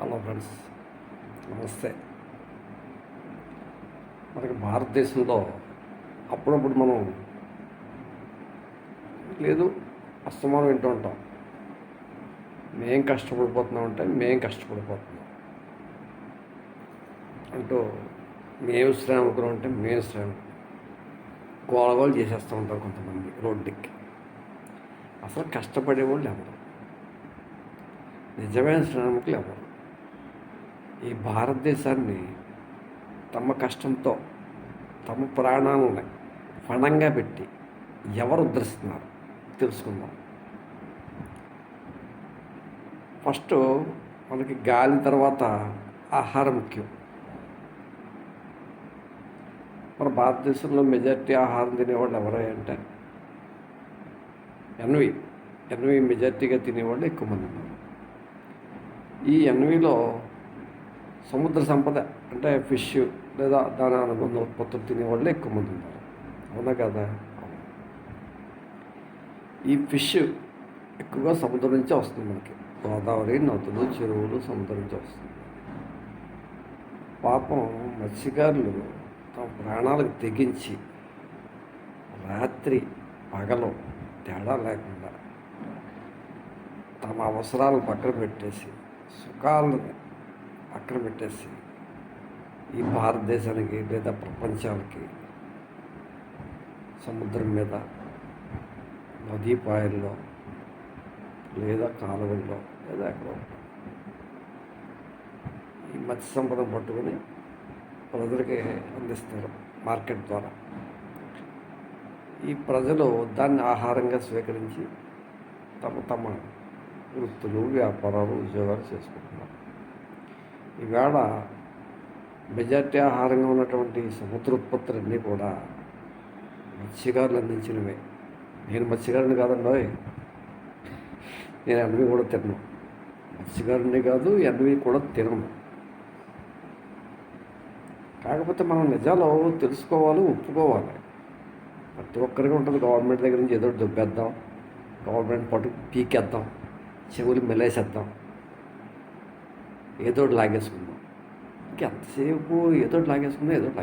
Hello friends, నమస్తే. మనకి భారతదేశంలో అప్పుడప్పుడు మనం లేదు అస్తమానం వింటూ ఉంటాం. మేం కష్టపడిపోతున్నాం అంటే మేం కష్టపడిపోతున్నాం అంటూ, మేము శ్రామికులు అంటే మేము శ్రామికులు గోలగోలు చేసేస్తూ ఉంటారు కొంతమంది రోడ్డుకి. అసలు కష్టపడేవాళ్ళు ఎవరు? నిజమైన శ్రామికులు ఎవరు? ఈ భారతదేశాన్ని తమ కష్టంతో తమ ప్రాణాలను పణంగా పెట్టి ఎవరు ఉద్ధరిస్తున్నారు తెలుసుకుందాం. ఫస్ట్ మనకి గాలి తర్వాత ఆహారం ముఖ్యం. మన భారతదేశంలో మెజారిటీ ఆహారం తినేవాళ్ళు ఎవరై అంటే ఎన్వి మెజారిటీగా తినేవాళ్ళు ఎక్కువ మంది ఉన్నారు. ఈ ఎన్విలో సముద్ర సంపద అంటే ఫిష్ లేదా దాని అనుబంధ ఉత్పత్తులు తినేవాళ్ళు ఎక్కువ మంది ఉన్నారు. అవునా కదా? ఈ ఫిష్ ఎక్కువగా సముద్రం నుంచే వస్తుంది. మనకి గోదావరి, నదులు, చెరువులు సముద్రం నుంచి వస్తుంది. పాపం మత్స్యకారులు తమ ప్రాణాలకు తెగించి రాత్రి పగలు తేడా లేకుండా తమ అవసరాలను పక్కన పెట్టేసి, సుఖాలను పక్కన పెట్టేసి ఈ భారతదేశానికి లేదా ప్రపంచానికి సముద్రం మీద, నదీపాయల్లో లేదా కాలువల్లో లేదా ఎక్కడో ఈ మత్స్య సంపదను పట్టుకొని ప్రజలకి అందిస్తారు మార్కెట్ ద్వారా. ఈ ప్రజలు దాన్ని ఆహారంగా స్వీకరించి తమ వృత్తులు, వ్యాపారాలు, ఉద్యోగాలు చేసుకుంటున్నారు. ఈవేళ మెజార్టీ ఆహారంగా ఉన్నటువంటి సముద్రోత్పత్తులన్నీ కూడా మత్స్యకారులు అందించినవే. నేను మత్స్యకారుని కాదండి, నేను ఎన్వి కూడా తినను. మత్స్యకారుని కాదు, ఎన్వి కూడా తినను. కాకపోతే మనం నిజాలు తెలుసుకోవాలి, ఒప్పుకోవాలి. ప్రతి ఒక్కరికి ఉంటుంది. గవర్నమెంట్ దగ్గర నుంచి ఏదో దుబ్బేద్దాం, గవర్నమెంట్ పట్టు పీకేద్దాం, చెవులు మెలేసేద్దాం, ఏదో లాగేసుకుందాం. ఇంకెంతసేపు ఏదో లాగేసుకుందాం.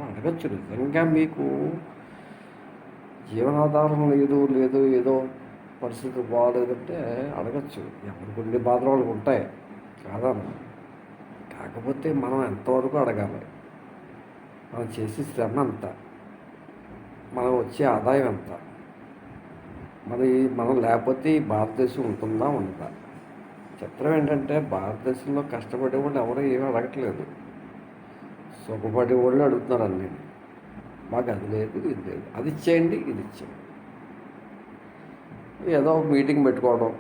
అడగచ్చు, నిజంగా మీకు జీవనాధారం లేదు ఏదో పరిస్థితి బాగాలేదంటే అడగచ్చు. ఎవరికి ఉండే బాధలు వాళ్ళకి ఉంటాయి కాదన్న. కాకపోతే మనం ఎంతవరకు అడగాలి? మనం చేసే శ్రమ ఎంత, మనం వచ్చే ఆదాయం ఎంత, మనం లేకపోతే ఈ భారతదేశం ఉంటుందా ఉండదా? చిత్రం ఏంటంటే భారతదేశంలో కష్టపడే వాళ్ళు ఎవరు ఏమీ అడగట్లేదు, సుఖపడే వాళ్ళు అడుగుతున్నారు అన్నీ. మాకు అది లేదు, ఇది లేదు, అది ఇచ్చేయండి, ఇది ఇచ్చేయండి. ఏదో మీటింగ్ పెట్టుకోవడం,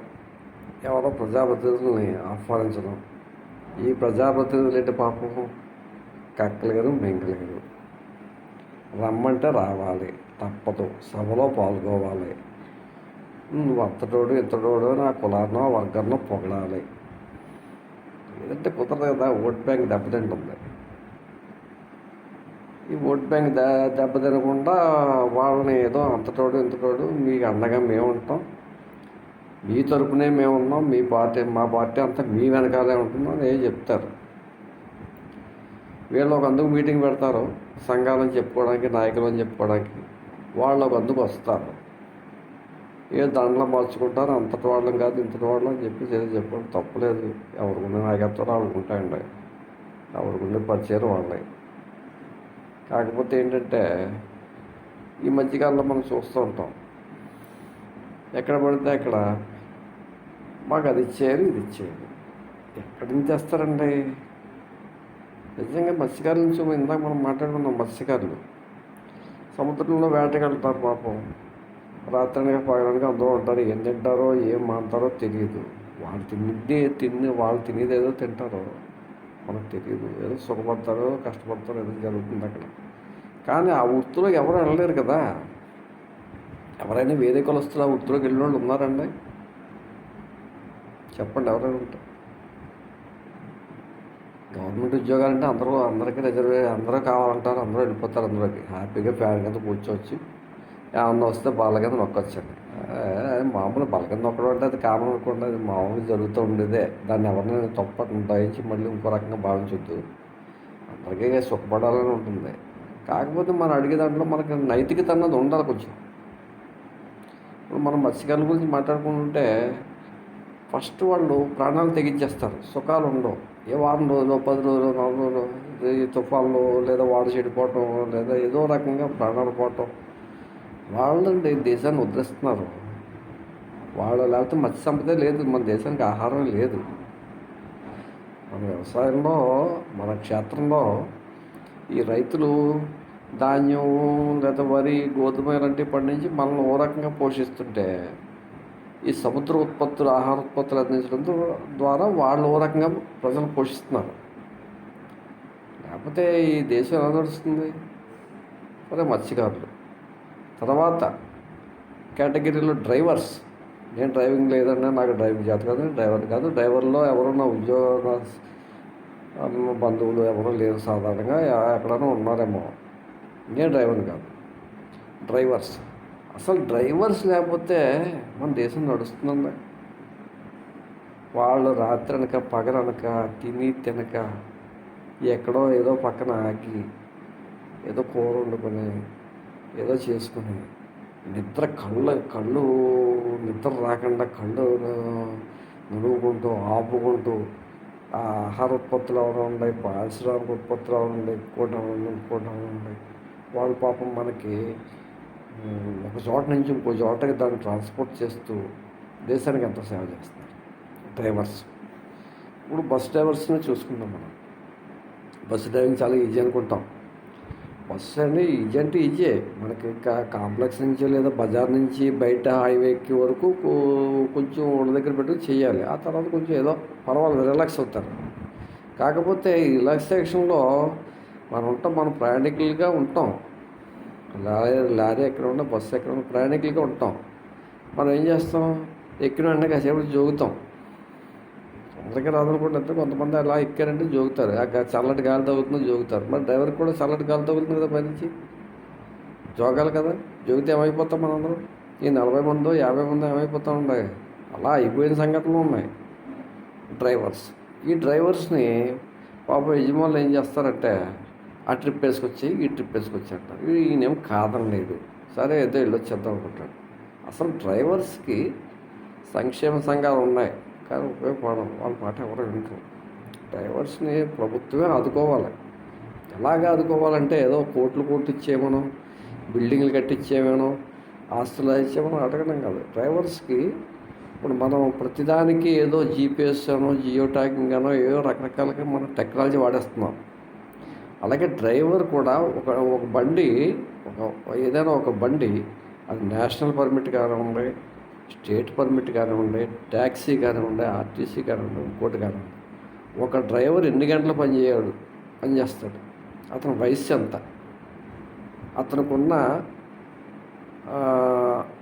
ఎవరో ప్రజాప్రతినిధులని ఆహ్వానించడం. ఈ ప్రజాప్రతినిధులు ఏంటి పాపం కక్కలేరు, మెంగలేరు. రమ్మంటే రావాలి, తప్పదు. సభలో పాల్గొవాలి. నువ్వు అంతటోడు ఇంతటోడు నా కులాన్నో వర్గాన్నో పొగడాలి. లేదంటే కుదరదు కదా. ఓట్ బ్యాంక్ దెబ్బతింటుంది. ఈ ఓట్ బ్యాంక్ దెబ్బతినకుండా వాళ్ళని ఏదో అంతటోడు ఇంతటోడు మీకు అండగా మేము ఉంటాం, మీ తరపునే మేము ఉన్నాం, మా పార్టీ అంతా మీ వెనకాలే ఉంటుందో అని చెప్తారు. వీళ్ళు ఒక అందుకు మీటింగ్ పెడతారు, సంఘాలని చెప్పుకోవడానికి, నాయకులు అని చెప్పుకోవడానికి. వాళ్ళు ఒక అందుకు వస్తారు, ఏ దండలో మార్చుకుంటారు. అంతటి వాళ్ళం కాదు, ఇంతటి వాళ్ళం అని చెప్పి చెప్పడం తప్పులేదు. ఎవరికుండే నాయకత్వాలు వాళ్ళకుంటాయండి, ఎవరికుండే పరిచయం వాళ్ళే. కాకపోతే ఏంటంటే ఈ మధ్యకాలంలో మనం చూస్తూ ఉంటాం, ఎక్కడ పడితే అక్కడ మాకు అది ఇచ్చేయాలి, ఇది ఇచ్చేయాలి. ఎక్కడి నుంచి తెస్తారండి? నిజంగా మత్స్యకారుల నుంచి ఇందాక మనం మాట్లాడుకున్నాం. మత్స్యకారులు సముద్రంలో వేటకి వెళ్తారు. పాపం రాత్రికి పగలనికి అందరూ ఉంటారు. ఏం తింటారో ఏం మాంటారో తెలియదు. వాళ్ళు తినేది ఏదో తింటారో మనకు తెలియదు. ఏదో సుఖపడతారో కష్టపడతారో ఏదో జరుగుతుంది అక్కడ. కానీ ఆ వృత్తిలో ఎవరు వెళ్ళలేరు కదా. ఎవరైనా వేరే కులస్తులు ఆ వృత్తిలోకి వెళ్ళిన వాళ్ళు ఉన్నారండి? చెప్పండి, ఎవరైనా ఉంటారు? గవర్నమెంట్ ఉద్యోగాలంటే అందరికీ అందరూ కావాలంటారు. అందరూ వెళ్ళిపోతారు. అందరికి హ్యాపీగా ఫ్యాన్ కింద కూర్చోవచ్చు, ఏమన్నా వస్తే బాల కింద నొక్కొచ్చండి. మామూలు బలగం నొక్కడం అంటే అది కామన్ అనుకోండి, అది మామూలుగా జరుగుతూ ఉండేదే. దాన్ని ఎవరినైనా తప్పు దయించి మళ్ళీ ఇంకో రకంగా భావించొద్దు. అందరికీ సుఖపడాలని ఉంటుంది. కాకపోతే మనం అడిగే దాంట్లో మనకి నైతికత అన్నది ఉండాలి కొంచెం. ఇప్పుడు మనం మత్స్యకారుల గురించి మాట్లాడుకుంటుంటే ఫస్ట్ వాళ్ళు ప్రాణాలు తెగించేస్తారు, సుఖాలు ఉండవు. ఏ వారం రోజులు, 10 రోజులు, 4 రోజులు ఈ తుఫాన్లు లేదా వాడ చెడిపోవటం లేదా ఏదో రకంగా ప్రాణాలు పోవటం. వాళ్ళు దేశాన్ని ఉద్ధరిస్తున్నారు. వాళ్ళు లేకపోతే మత్స్య సంపదే లేదు, మన దేశానికి ఆహారం లేదు. మన వ్యవసాయంలో, మన క్షేత్రంలో ఈ రైతులు ధాన్యం లేదా వరి, గోధుమ ఇలాంటివి పండించి మనల్ని ఓ రకంగా పోషిస్తుంటే ఈ సముద్ర ఉత్పత్తులు, ఆహార ఉత్పత్తులు అందించడం ద్వారా వాళ్ళు ఓ రకంగా ప్రజలు పోషిస్తున్నారు. లేకపోతే ఈ దేశం ఎలా నడుస్తుంది? మరి మత్స్యకారులు. తర్వాత కేటగిరీలో డ్రైవర్స్. నేను డ్రైవింగ్ లేదన్నా, నాకు డ్రైవింగ్ చేత కాదు, డ్రైవర్ కాదు. డ్రైవర్లో ఎవరన్నా ఉద్యోగ బంధువులు ఎవరో లేరు, సాధారణంగా ఎక్కడైనా ఉన్నారేమో. నేను డ్రైవర్ని కాదు, డ్రైవర్స్. అసలు డ్రైవర్స్ లేకపోతే మన దేశం నడుస్తుందండి. వాళ్ళు రాత్రి అనక పగలనక తిని తినక ఎక్కడో ఏదో పక్కన ఆగి ఏదో కూర వండుకొని ఏదో చేసుకుని కళ్ళు నిద్ర రాకుండా కళ్ళు నులుగుకుంటూ ఆపుకుంటూ ఆ ఆహార ఉత్పత్తులు ఎవరు ఉన్నాయి, పారిశ్రామిక ఉత్పత్తులు ఎవరు ఉన్నాయి, ఇంకోటి ఉన్నాయి. వాళ్ళు పాపం మనకి ఒక చోట నుంచి ఇంకో చోటకి దాన్ని ట్రాన్స్పోర్ట్ చేస్తూ దేశానికి ఎంత సేవ చేస్తున్నారు డ్రైవర్స్. ఇప్పుడు బస్ డ్రైవర్స్ని చూసుకుందాం మనం. బస్సు డ్రైవింగ్ చాలా ఈజీ అనుకుంటాం. బస్సు అంటే ఈజీ అంటే ఈజీ. మనకి ఇంకా కాంప్లెక్స్ నుంచి లేదా బజార్ నుంచి బయట హైవేకి వరకు కొంచెం ఒళ్ళ దగ్గర పెట్టుకుని చేయాలి. ఆ తర్వాత కొంచెం ఏదో పర్వాలేదు, రిలాక్స్ అవుతారు. కాకపోతే ఈ రిలాక్సేషన్లో మనం ప్రయాణికులుగా ఉంటాం. లారీ ఎక్కడ ఉన్నా, బస్సు ఎక్కడ ఉన్నా ప్రయాణికులుగా ఉంటాం. మనం ఏం చేస్తాం? ఎక్కిన వెంటనే కాసేపు జోగుతాం. అందరికీ రాదనుకుంటే కొంతమంది అలా ఎక్కారంటే జోగుతారు. చల్లటి గాలి తగులుతుందో జోగుతారు. మరి డ్రైవర్కి కూడా చల్లటి గాలి తగులుతుంది కదా పైనుంచి, జోగాలి కదా. జోగితే ఏమైపోతాం మనందరం? ఈ 40 మందో 50 మందో ఏమైపోతూ ఉన్నాయి. అలా అయిపోయిన సంఘటనలు ఉన్నాయి డ్రైవర్స్. ఈ డ్రైవర్స్ని పాపం యజమానులు ఏం చేస్తారంటే ఆ ట్రిప్ వేసుకొచ్చి ఈ ట్రిప్ వేసుకొచ్చి అంటారు. ఈయనేం కాదనలేదు, సరే ఏదో వెళ్ళొచ్చేద్దాం అనుకుంటాడు. అసలు డ్రైవర్స్కి సంక్షేమ సంఘాలు ఉన్నాయి కానీ ఉపయోగపడవు. వాళ్ళ మాట ఎవరు వింటారు. డ్రైవర్స్ని ప్రభుత్వమే ఆదుకోవాలి. ఎలాగా ఆదుకోవాలంటే ఏదో కోట్లు ఇచ్చేమనో, బిల్డింగ్లు కట్టించేమనో, ఆస్తులు ఇచ్చేమనో అడగడం కాదు. డ్రైవర్స్కి ఇప్పుడు మనం ప్రతిదానికి ఏదో జీపీఎస్ అనో, జియో ట్యాగింగ్ అనో ఏదో రకరకాలుగా మనం టెక్నాలజీ వాడేస్తున్నాం. అలాగే డ్రైవర్ కూడా ఒక బండి, ఏదైనా ఒక బండి, అది నేషనల్ పర్మిట్ కానివ్వండి, స్టేట్ పర్మిట్ కానివ్వండి, ట్యాక్సీ కానివ్వండి, ఆర్టీసీ కానివ్వండి, ఇంకోటి కానివ్వండి, ఒక డ్రైవర్ ఎన్ని గంటలు పనిచేస్తాడు, అతని వయస్సు ఎంత, అతనుకున్న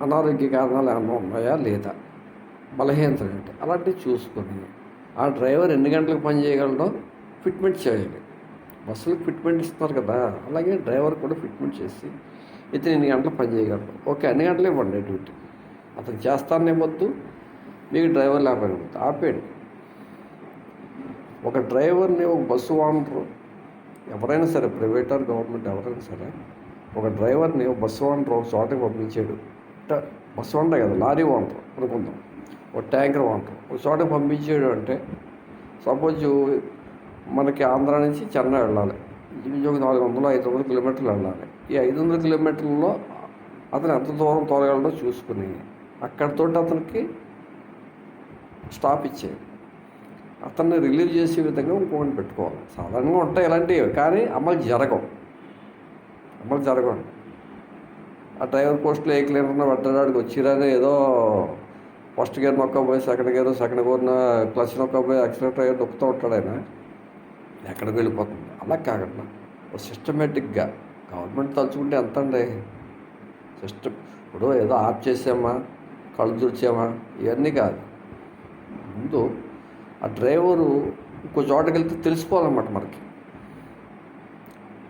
అనారోగ్య కారణాలు ఏమైనా ఉన్నాయా లేదా, బలహీనతలు ఏంటి, అలాంటివి చూసుకొని ఆ డ్రైవర్ ఎన్ని గంటలకు పని చేయగలడో ఫిట్మెంట్ చేయాలి. బస్సులకు ఫిట్మెంట్ ఇస్తున్నారు కదా, అలాగే డ్రైవర్ కూడా ఫిట్మెంట్ చేసి ఇతను ఎన్ని గంటలు పని చేయగలడు. ఓకే, అన్ని గంటలు ఇవ్వండి డ్యూటీ. అతను చేస్తానే వద్దు, మీకు డ్రైవర్ లేకపోయినా వద్దు, ఆపేయండి. ఒక డ్రైవర్ని, ఒక బస్సు ఓనరు ఎవరైనా సరే, ప్రైవేట్ ఆర్ గవర్నమెంట్ ఎవరైనా సరే, ఒక డ్రైవర్ని ఒక బస్సు ఓనరు ఒక చోటకి పంపించాడు. బస్సు ఓనరే కదా, లారీ ఓనరు అనుకుందాం, ఒక ట్యాంకర్ ఓనరు ఒక చోటకి పంపించాడు అంటే, సపోజ్ మనకి ఆంధ్ర నుంచి చెన్నై వెళ్ళాలి, ఇంచుమించు 400-500 కిలోమీటర్లు వెళ్ళాలి. ఈ 500 కిలోమీటర్లలో అతను ఎంత దూరం తోలగలడో చూసుకుని అక్కడితోటి అతనికి స్టాప్ ఇచ్చేది, అతన్ని రిలీవ్ చేసే విధంగా ఇంకొకటి పెట్టుకోవాలి. సాధారణంగా ఉంటాయి ఇలాంటివి, కానీ అమలు జరగవు. ఆ డ్రైవర్ పోస్టులో ఏ క్లీనర్న పడ్డాడికి వచ్చిరాని ఏదో ఫస్ట్ గేర్ నొక్కబోయి సెకండ్ గేర్న క్లచ్ నొక్కబోయి యాక్సిలేటర్ నొక్కుతూ ఉంటాడు. ఆయన ఎక్కడికి వెళ్ళిపోతుంది. అలా కాకుండా ఒక సిస్టమేటిక్గా గవర్నమెంట్ తలుచుకుంటే ఎంత అండి సిస్టమ్. ఇప్పుడు ఏదో ఆఫ్ చేసామా, కళ్ళు తుడిచామా, ఇవన్నీ కాదు. ముందు ఆ డ్రైవరు ఇంకో చోటకి వెళ్తే తెలిసిపోవాలన్నమాట మనకి.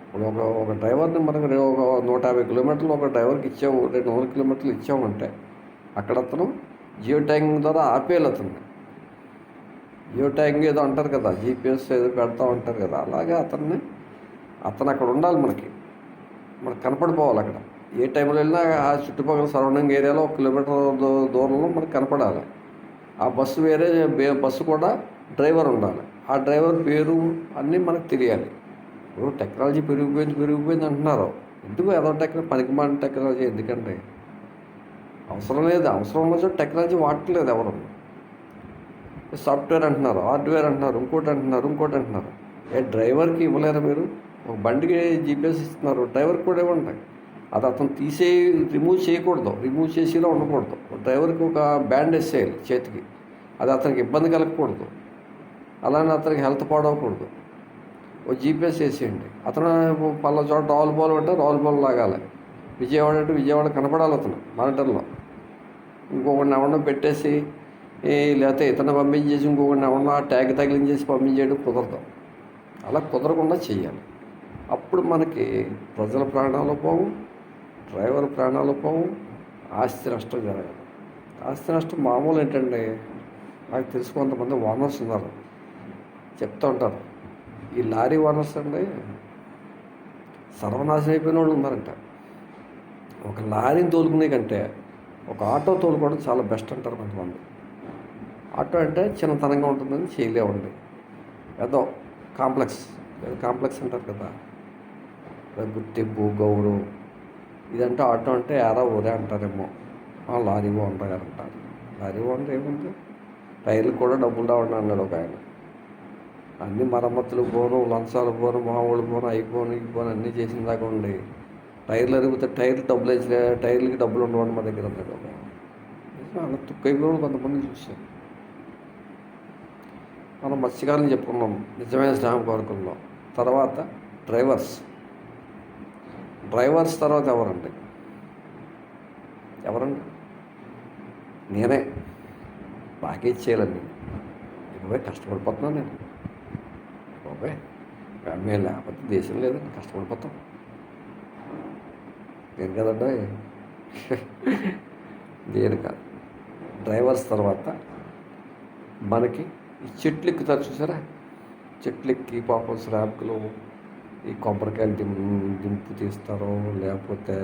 ఇప్పుడు ఒక డ్రైవర్ని మనకు ఒక 150 కిలోమీటర్లు ఒక డ్రైవర్కి ఇచ్చాము, 200 కిలోమీటర్లు ఇచ్చామంటే అక్కడ అతను జియో ట్యాగింగ్ ద్వారా ఆపేయాలి అతన్ని. జియో ట్యాగింగ్ ఏదో అంటారు కదా, జీపీఎస్ ఏదో పెడతా ఉంటారు కదా, అలాగే అతను అక్కడ ఉండాలి, మనకు కనపడిపోవాలి అక్కడ. ఏ టైంలో వెళ్ళినా ఆ చుట్టుపక్కల సరౌండింగ్ ఏరియాలో 1 కిలోమీటర్ దూరంలో మనకు కనపడాలి. ఆ బస్సు బస్సు కూడా డ్రైవర్ ఉండాలి. ఆ డ్రైవర్ పేరు అన్నీ మనకు తెలియాలి. ఇప్పుడు టెక్నాలజీ పెరిగిపోయింది అంటున్నారు. ఎందుకు ఏదో పనికిమాలిన టెక్నాలజీ ఎందుకండి? అవసరం లేదు. అవసరం ఉన్న చోట టెక్నాలజీ వాడట్లేదు ఎవరు. సాఫ్ట్వేర్ అంటున్నారు, హార్డ్వేర్ అంటున్నారు, ఇంకోటి అంటున్నారు. డ్రైవర్కి ఇవ్వలేరు మీరు? ఒక బండికి జీపీఎస్ ఇస్తున్నారు, డ్రైవర్కి కూడా ఇవ్వండి. అది అతను రిమూవ్ చేయకూడదు, రిమూవ్ చేసేలా ఉండకూడదు. డ్రైవర్కి ఒక బ్యాండ్ వేసేయాలి చేతికి, అది అతనికి ఇబ్బంది కలగకూడదు, అలానే అతనికి హెల్త్ పాడవకూడదు. ఓ జీపీఎస్ వేసేయండి. అతను పల్ల చోట రావులపాలెం అంటే రావులపాలెం లాగాలి, విజయవాడ అంటే విజయవాడ కనపడాలి అతను మానిటర్లో. ఇంకొకరిని ఎవరినో పెట్టేసి లేకపోతే ఇతను పంపించేసి ఇంకొకరిని ఎవరన్నా ట్యాగ్ తగిలించేసి పంపించేయడం కుదరదు. అలా కుదరకుండా చెయ్యాలి. అప్పుడు మనకి ప్రజల ప్రాణాలు పోవు, డ్రైవర్ ప్రాణాలు పోవు, ఆస్తి నష్టం జరగదు. ఆస్తి నష్టం మామూలు ఏంటండి, నాకు తెలుసు కొంతమంది ఓనర్స్ ఉన్నారు, చెప్తూ ఉంటారు. ఈ లారీ ఓనర్స్ అండి సర్వనాశనం అయిపోయిన వాళ్ళు ఉన్నారంట. ఒక లారీని తోలుకునే కంటే ఒక ఆటో తోలుకోవడం చాలా బెస్ట్ అంటారు కొంతమంది. ఆటో అంటే చిన్నతనంగా ఉంటుందని చేయలేవండి, ఏదో కాంప్లెక్స్ అంటారు కదా, గుర్తింపు గౌరు ఇదంటే ఆటో అంటే ఏరా ఊరే అంటారేమో. లారీ ఓనర్ గారు అంటారు. లారీ ఓనర్ ఏముంది, టైర్లు కూడా డబ్బులు రావండి అన్నాడు ఒక ఆయన. అన్ని మరమ్మతులు పోను, లంచాలు పోను, మామూలు పోను, అయిపోను అన్నీ చేసిన దాకా ఉండి టైర్లు అరిగితే టైర్లకి డబ్బులు ఉండవండి మా దగ్గర అన్నాడు ఒక ఆయన. అలా తుక్కైపోయిన కొంతమంది చూశాను. మనం మత్స్యకారులను చెప్పుకున్నాం నిజమైన స్నేహం కోరుకుల్లో. తర్వాత డ్రైవర్స్ తర్వాత ఎవరండి? నేనే బాగా ఇచ్చేయాలండి. ఇకపై కష్టపడిపోతున్నాను నేను. మేము లేకపోతే దేశం లేదండి, కష్టపడిపోతాం. నేను కదండి, నేను కాదు. డ్రైవర్స్ తర్వాత మనకి ఈ చెట్లు ఎక్కుతారు చూసారా, చెట్లు ఎక్కి పాపం శ్రామికులు ఈ కొబ్బరికాయలు దింపు తీస్తారు, లేకపోతే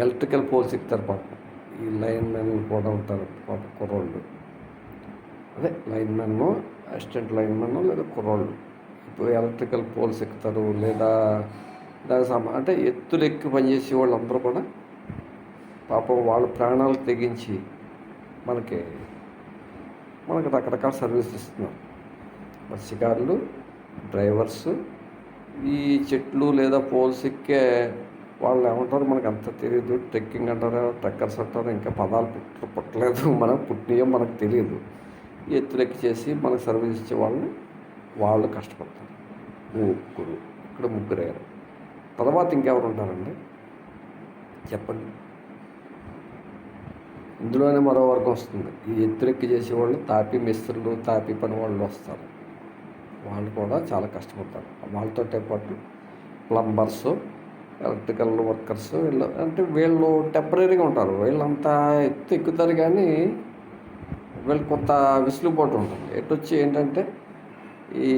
ఎలక్ట్రికల్ పోల్స్ ఎక్కుతారు పాపం. ఈ లైన్ మెన్ కూడా ఉంటారు పాపం, కుర్రోళ్ళు. అదే line men, assistant line men లేదా కుర్రోళ్ళు. ఇప్పుడు ఎలక్ట్రికల్ పోల్స్ ఎక్కుతారు, లేదా దానికి అంటే ఎత్తులు ఎక్కి పనిచేసే వాళ్ళందరూ కూడా పాపం వాళ్ళ ప్రాణాలు తెగించి మనకి రకరకాల సర్వీసులు ఇస్తున్నారు. మత్స్యకారులు, డ్రైవర్స్, ఈ చెట్లు లేదా పోల్స్ ఎక్కే వాళ్ళు ఏమంటారు మనకు అంత తెలియదు. ట్రెక్కింగ్ అంటారు, ట్రెక్కర్స్ అంటారు, ఇంకా పదాలు పుట్టలేదు, పుట్టినయో మనకు తెలియదు. ఎత్తులెక్కి చేసి మనకు సర్వీస్ ఇచ్చే వాళ్ళు కష్టపడతారు. ఇక్కడ ముగ్గురయ్యారు. తర్వాత ఇంకెవరు ఉంటారండి చెప్పండి? ఇందులోనే మరో వర్గం వస్తుంది. ఈ ఎత్తులెక్కి చేసేవాళ్ళు తాపీ మిస్త్రులు, తాపీ పని వాళ్ళు వస్తారు. వాళ్ళు కూడా చాలా కష్టపడతారు. వాళ్ళతో పాటు ప్లంబర్సు, ఎలక్ట్రికల్ వర్కర్స్, వీళ్ళు టెంపరీగా ఉంటారు. వీళ్ళంతా ఎత్తు ఎక్కుతారు కానీ వీళ్ళు కొంత విసులుబాటు ఉంటుంది. ఎట్టొచ్చి ఏంటంటే ఈ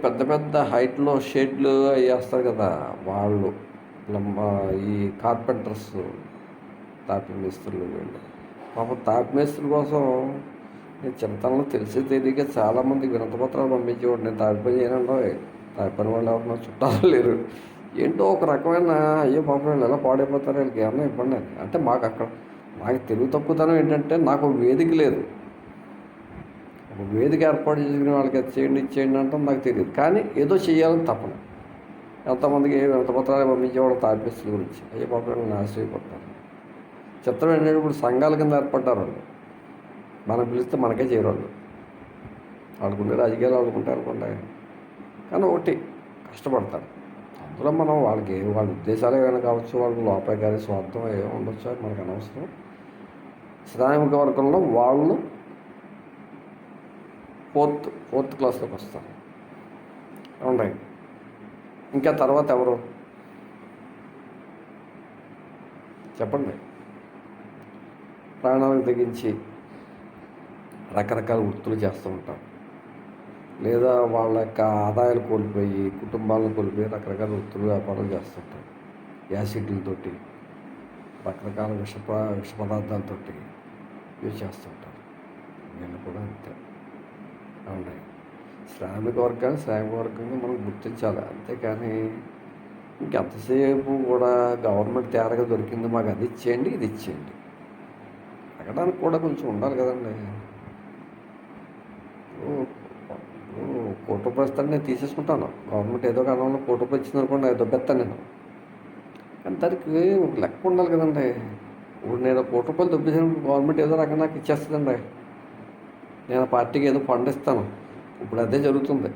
పెద్ద పెద్ద హైట్లో షెడ్లు వేస్తారు కదా, వాళ్ళు ఈ కార్పెంటర్స్, తాపీ మేస్త్రులు. వీళ్ళు పాపం తాపీ మేస్త్రుల కోసం నేను చిన్నతనంలో తెలియక చాలామంది వినతిపత్రాలు పంపించేవాడు. నేను తాపీ పని చేయనండో, తాపీ పని వాళ్ళు ఎవరన్నా చుట్టాలు లేరు. ఏంటో ఒక రకమైన అయ్యో పాపం వీళ్ళు ఎలా పాడైపోతారు, వీళ్ళకి ఏమన్నా ఇబ్బంది అని. అంటే నాకు తెలుగు తక్కువతనం ఏంటంటే నాకు వేదిక లేదు. ఒక వేదిక ఏర్పాటు చేసుకునే వాళ్ళకి అది చేయండి అంటే నాకు తెలియదు, కానీ ఏదో చేయాలని తప్పన. ఎంతమందికి వినతిపత్రాలు పంపించేవాళ్ళు తాపీస్తుల గురించి, అయ్యో పాపం వీళ్ళని ఆశ్చర్యపడతారు. చిత్రం ఏంటంటే ఇప్పుడు సంఘాల కింద ఏర్పడ్డారు వాళ్ళు. మనం పిలిస్తే మనకే చేయరు. వాళ్ళకుండే రాజకీయాలు వాళ్ళకుంటారు అనుకుంటాయి, కానీ ఒకటి కష్టపడతారు. అందులో మనం వాళ్ళ ఉద్దేశాలు ఏమైనా కావచ్చు, వాళ్ళకి లోపల కానీ స్వార్థం ఏమో ఉండొచ్చు, అది మనకు అనవసరం. శ్రామిక వర్గంలో వాళ్ళు ఫోర్త్ క్లాస్లోకి వస్తారు. అవునండి. ఇంకా తర్వాత ఎవరు చెప్పండి? ప్రాణాలకు తెగించి రకరకాల వృత్తులు చేస్తూ ఉంటారు. లేదా వాళ్ళ యొక్క ఆదాయాలు కోల్పోయి, కుటుంబాలను కోల్పోయి రకరకాల వృత్తులు వ్యాపారం చేస్తుంటారు. యాసిడ్లతోటి, రకరకాల విష పదార్థాలతోటి ఇవి చేస్తుంటారు. వీళ్ళు కూడా అంతే. అవునండి. శ్రామిక వర్గంగా మనం గుర్తించాలి. అంతేకాని ఇంకెంతసేపు కూడా గవర్నమెంట్ తేరగా దొరికింది, మాకు అది ఇచ్చేయండి, ఇది ఇచ్చేయండి అడగడానికి కూడా కొంచెం ఉండాలి కదండి. ₹1,00,00,000 నేను తీసేసుకుంటాను. గవర్నమెంట్ ఏదో కాలంలో ₹1,00,00,000 ఇచ్చిందనుకోండి, అది దొబ్బెత్తాను నేను. కానీ దానికి ఒక లెక్క ఉండాలి కదండి. ఇప్పుడు నేను ₹1,00,00,000 దొబ్బేసాను, గవర్నమెంట్ ఏదో రకంగా నాకు ఇచ్చేస్తుందండి. నేను పార్టీకి ఏదో ఫండ్ ఇస్తాను. ఇప్పుడు అదే జరుగుతుంది.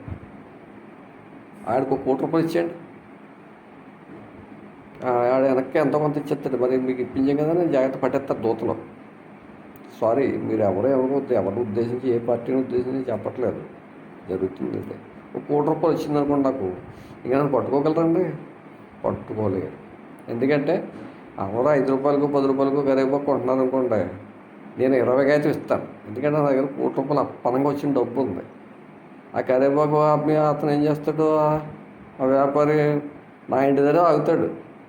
ఆడికి ₹1,00,00,000 ఇచ్చేయండి, ఆడ వెనక్కి ఎంతో కొంత ఇచ్చేస్తాడు. మరి మీకు ఇప్పించాం కదా, నేను జాగ్రత్త పట్టేస్తారు దూతలు. సారీ, మీరు ఎవరికొద్దు, ఎవరిని ఉద్దేశించి ఏ పార్టీని ఉద్దేశించి చెప్పట్లేదు. జరుగుతుంది ఇది. ₹1,00,00,000 వచ్చిందనుకోండి నాకు, ఇంకా నన్ను పట్టుకోగలరండి? పట్టుకోలేరు. ఎందుకంటే ఎవరో ₹5, ₹10 కరివేపాకు కొంటున్నారు అనుకోండి, నేను 20 అయితే ఇస్తాను. ఎందుకంటే నా దగ్గర ₹1,00,00,000 అప్పనంగా వచ్చిన డబ్బు ఉంది. ఆ కరివేపాకు అతను ఏం చేస్తాడు, ఆ వ్యాపారి నా ఇంటి దగ్గర ఆగుతాడు.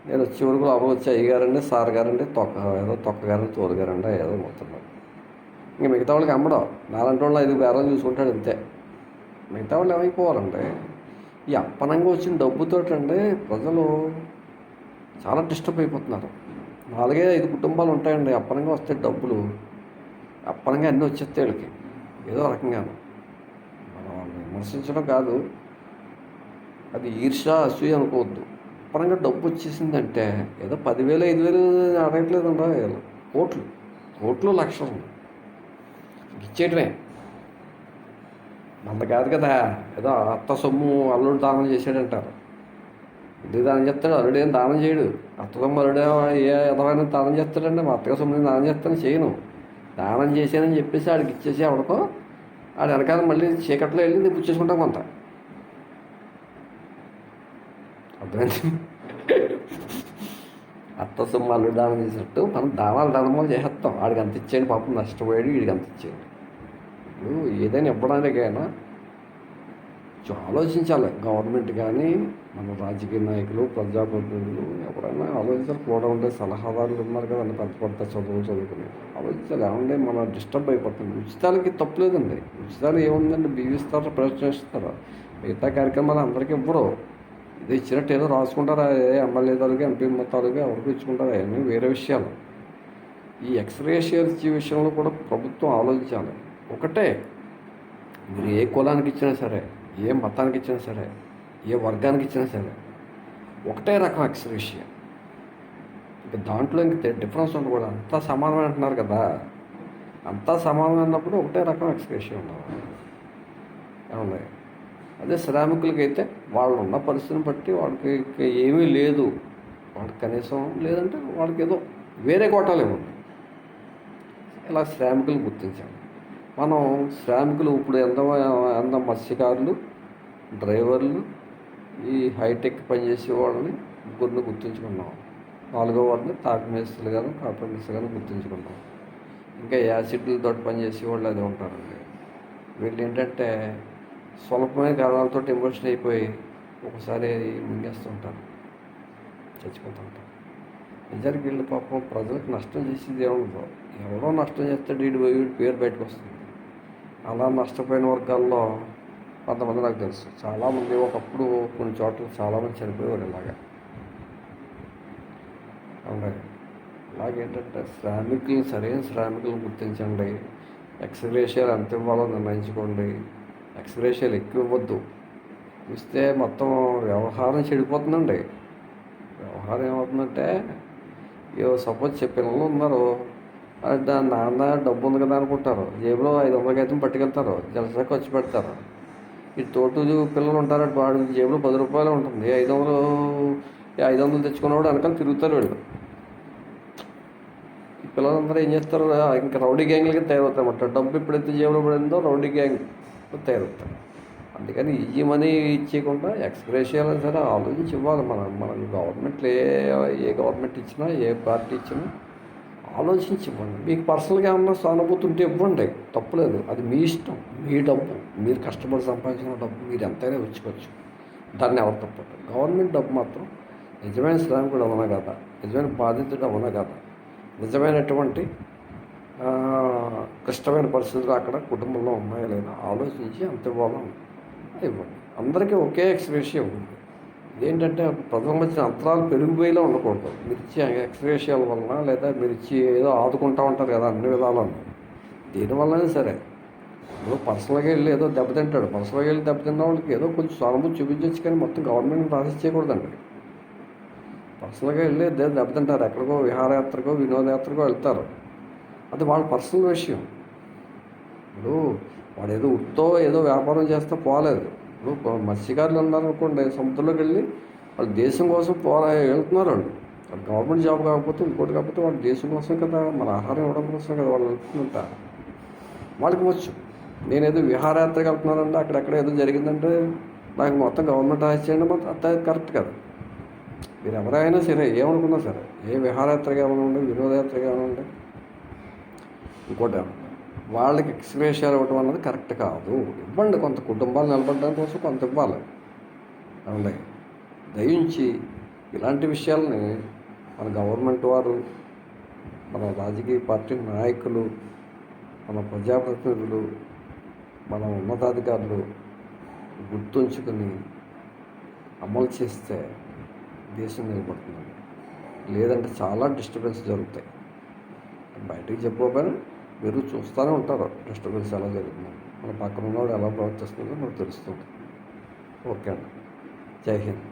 నేను వచ్చే వరకు లోపల వచ్చి అయ్యగారండి, సార్ గారండి, తొక్కగారండి, తోలుగారండి ఏదో మొత్తం. ఇంక మిగతా వాళ్ళకి అమ్మడం, నాలంటి వాళ్ళు 5 బేరాలు చూసుకుంటాడు అంతే. మిగతా వాళ్ళు ఏమైపోవాలండి, ఈ అప్పనంగా వచ్చిన డబ్బుతోటండి ప్రజలు చాలా డిస్టర్బ్ అయిపోతున్నారు. 4-5 కుటుంబాలు ఉంటాయండి, అప్పనంగా వస్తే డబ్బులు, అప్పనంగా అన్నీ వచ్చేస్తాయి వీళ్ళకి ఏదో రకంగాను. మనం వాళ్ళని విమర్శించడం కాదు, అది ఈర్ష్య అసూయ అనుకోవద్దు. అప్పనంగా డబ్బు వచ్చేసిందంటే ఏదో 10,000 5,000 అడగట్లేదండి, కోట్లు లక్షలు ఇచ్చేయటమే. మంద కాదు కదా, ఏదో అత్త సొమ్ము అల్లుడు దానం చేసాడంటారు. ఇది దానం చేస్తాడు, అల్లుడు ఏం దానం చేయడు. అత్త సొమ్ము అల్లుడు ఏ విధమైన దానం చేస్తాడండి? మా అత్తగా సొమ్ము దానం చేస్తాను, చేయను. దానం చేశానని చెప్పేసి ఆడికి ఇచ్చేసి ఎవరికో, ఆడు వెనకాల మళ్ళీ చీకట్లో వెళ్ళి పుచ్చేసుకుంటాం కొంత. అర్థమైంది? అత్త సొమ్ము అల్లుడు దానం చేసినట్టు మనం దానాలు చేసేస్తాం. ఆడికి అంత ఇచ్చేయండి, పాపం నష్టపోయాడు, వీడికి అంత ఇచ్చేయండి. ఇప్పుడు ఏదైనా ఇవ్వడానికైనా ఆలోచించాలి. గవర్నమెంట్ కానీ మన రాజకీయ నాయకులు, ప్రజాప్రతినిధులు ఎవరైనా ఆలోచించాలి. కూడా ఉండే సలహాదారులు ఉన్నారు కదండి, పెద్ద చదువుకుని ఆలోచించాలి. ఏమంటే మనం డిస్టర్బ్ అయిపోతుంది. ఉచితాలకి తప్పులేదండి. ఉచితాలు ఏముందండి, బియ్యిస్తారు, ప్రశ్నిస్తారు. మిగతా కార్యక్రమాలు అందరికీ ఇవ్వరు. ఇది ఇచ్చినట్టు ఏదో రాసుకుంటారు, ఎమ్మెల్యే తాలూకా, ఎంపీ తాలూకా ఎవరికి ఇచ్చుకుంటారు, అవన్నీ వేరే విషయాలు. ఈ ఎక్స్‌గ్రేషియర్ ఇచ్చే విషయంలో కూడా ప్రభుత్వం ఆలోచించాలి. ఒకటే, మీరు ఏ కులానికి ఇచ్చినా సరే, ఏ మతానికి ఇచ్చినా సరే, ఏ వర్గానికి ఇచ్చినా సరే ఒకటే రకం ఎక్స్‌గ్రేషియా. ఇక దాంట్లో ఇంక డిఫరెన్స్ ఉండకూడదు. అంతా సమానమే అంటున్నారు కదా, అంతా సమానం అన్నప్పుడు ఒకటే రకం ఎక్స్‌గ్రేషియా ఉండాలి. ఏమండి? అదే శ్రామికులకైతే వాళ్ళు ఉన్న పరిస్థితిని బట్టి వాళ్ళకి ఏమీ లేదు, వాళ్ళకి కనీసం లేదంటే వాళ్ళకి ఏదో వేరే కోటాలు ఇవ్వండి. ఇలా శ్రామికులు గుర్తించాలి మనం. శ్రామికులు ఇప్పుడు ఎంత మత్స్యకారులు, డ్రైవర్లు, ఈ హైటెక్ పనిచేసే వాళ్ళని ముగ్గురిని గుర్తుంచుకున్నాం. 4వ వాడిని తాపి మేస్త్రులు కానీ కార్పెంటర్స్ కానీ గుర్తుంచుకున్నాం. ఇంకా యాసిడ్లతో పనిచేసే వాళ్ళు అది ఉంటారండి. వీళ్ళు ఏంటంటే స్వల్పమైన కారణాలతో ఎమోషన్ అయిపోయి ఒకసారి మింగేస్తుంటారు, చచ్చిపోతుంటారు. నిజానికి వీళ్ళు పాపం ప్రజలకు నష్టం చేసేది ఏముందో, ఎవరో నష్టం చేస్తాడు, వీడి పేరు బయటకు వస్తుంది. అలా నష్టపోయిన వర్గాల్లో కొంతమంది నాకు తెలుసు. చాలామంది ఒకప్పుడు కొన్ని చోట్ల చాలామంది చనిపోయేవారు ఇలాగా. అవునండి. ఇలాగేంటంటే సరైన శ్రామికులను గుర్తించండి. ఎక్స్‌గ్రేషియాలు ఎంత ఇవ్వాలో నిర్ణయించుకోండి. ఎక్స్‌గ్రేషియాలు ఎక్కువ ఇవ్వద్దు. ఇస్తే మొత్తం వ్యవహారం చెడిపోతుందండి. వ్యవహారం ఏమవుతుందంటే, సపోజ్ పిల్లలు ఉన్నారు, దాని నాన్న డబ్బు ఉంది కదా అనుకుంటారు, జేబులో 500 అయితే పట్టుకెళ్తారు, జలసా ఖర్చు పెడతారు. ఈ తోటి పిల్లలు ఉంటారు, వాడి జేబులో ₹10 ఉంటుంది, 500 తెచ్చుకున్నవాడు వెనకాల తిరుగుతారు వీళ్ళు. ఈ పిల్లలందరూ ఏం చేస్తారు, ఇంకా రౌడీ గ్యాంగ్లకి తయారవుతారు అన్నమాట. డబ్బు ఎప్పుడైతే జేబులో పడిందో రౌడీ గ్యాంగ్ తయారవుతారు. అందుకని ఈ మనీ ఇచ్చేయకుండా ఎక్స్‌గ్రేషియాలు సరే ఆలోచించి ఇవ్వాలి. మనం గవర్నమెంట్లు ఏ గవర్నమెంట్ ఇచ్చినా, ఏ పార్టీ ఇచ్చినా ఆలోచించి ఇవ్వండి. మీకు పర్సనల్గా ఏమన్నా సానుభూతి ఉంటే ఇవ్వండి, తప్పులేదు. అది మీ ఇష్టం, మీ డబ్బు, మీరు కష్టపడి సంపాదించిన డబ్బు మీరు ఎంతైనా వెచ్చుకోవచ్చు. దాన్ని ఎవరు తప్పదు. గవర్నమెంట్ డబ్బు మాత్రం నిజమైన శ్రామికుడు అవునా కదా, నిజమైన బాధితుడు అవునా కదా, నిజమైనటువంటి క్లిష్టమైన పరిస్థితులు అక్కడ కుటుంబంలో ఉన్నాయా లేదా ఆలోచించి అంత ఇవ్వాలో ఇవ్వండి. అందరికీ ఒకే ఎక్స్‌గ్రేషియా ఉంది. ఇదేంటంటే ప్రజల మధ్య అంతరాలు పెరిగిపోయేలా ఉండకూడదు. మీరు ఇచ్చే ఎక్స్‌గ్రేషియాల వలన లేదా మీరు ఇచ్చి ఏదో ఆదుకుంటూ ఉంటారు కదా అన్ని విధాలను, దేనివల్లనే సరే. ఇప్పుడు పర్సనల్గా వెళ్ళి ఏదో దెబ్బతింటాడు, పర్సనల్గా వెళ్ళి దెబ్బతిన్న వాళ్ళకి ఏదో కొంచెం సానుభూతి చూపించవచ్చు, కానీ మొత్తం గవర్నమెంట్ రాసిచ్చేయకూడదండి. పర్సనల్గా వెళ్ళి దెబ్బతింటారు, ఎక్కడికో విహారయాత్రకో వినోదయాత్రకో వెళ్తారు, అది వాళ్ళ పర్సనల్ విషయం. ఇప్పుడు వాడు ఏదో ఉత్తో ఏదో వ్యాపారం చేస్తే పోలేదు. ఇప్పుడు మత్స్యకారులు ఉన్నారనుకోండి, సముద్రంలోకి వెళ్ళి వాళ్ళు దేశం కోసం వెళ్తున్నారు. వాళ్ళు గవర్నమెంట్ జాబ్ కాకపోతే ఇంకోటి కాకపోతే వాళ్ళు దేశం కోసం కదా, మన ఆహారం ఇవ్వడం కోసం కదా వాళ్ళు వెళ్తుంటారు. వాళ్ళకి వచ్చు. నేనేదో విహారయాత్రకి వెళ్తున్నానంటే అక్కడెక్కడ ఏదో జరిగిందంటే నాకు మొత్తం గవర్నమెంట్ చేయండి, మొత్తం అది కరెక్ట్ కదా. మీరు ఎవరైనా సరే ఏమనుకున్నా సరే, ఏ విహారయాత్రగా ఏమన్నా వినోదయాత్రగా ఏమన్నా ఇంకోటి వాళ్ళకి ఎక్స్‌గ్రేషియా ఇవ్వడం అన్నది కరెక్ట్ కాదు. ఇవ్వండి, కొంత కుటుంబాలు నిలబడడం కోసం కొంత ఇవ్వాలి. ఏమండి, దయించి ఇలాంటి విషయాలని మన గవర్నమెంట్ వారు, మన రాజకీయ పార్టీ నాయకులు, మన ప్రజాప్రతినిధులు, మన ఉన్నతాధికారులు గుర్తుంచుకొని అమలు చేస్తే దేశం నిలబడుతుంది. లేదంటే చాలా డిస్టర్బెన్స్ జరుగుతాయి. బయటికి చెప్పుకోకపోయినా మీరు చూస్తూనే ఉంటారు డిస్టర్బెన్స్ ఎలా జరుగుతుందో, మన పక్కన ఉన్నవాడు ఎలా ప్రవర్తిస్తుందో మనకు తెలుస్తుంది. ఓకే అండి, జై హింద్.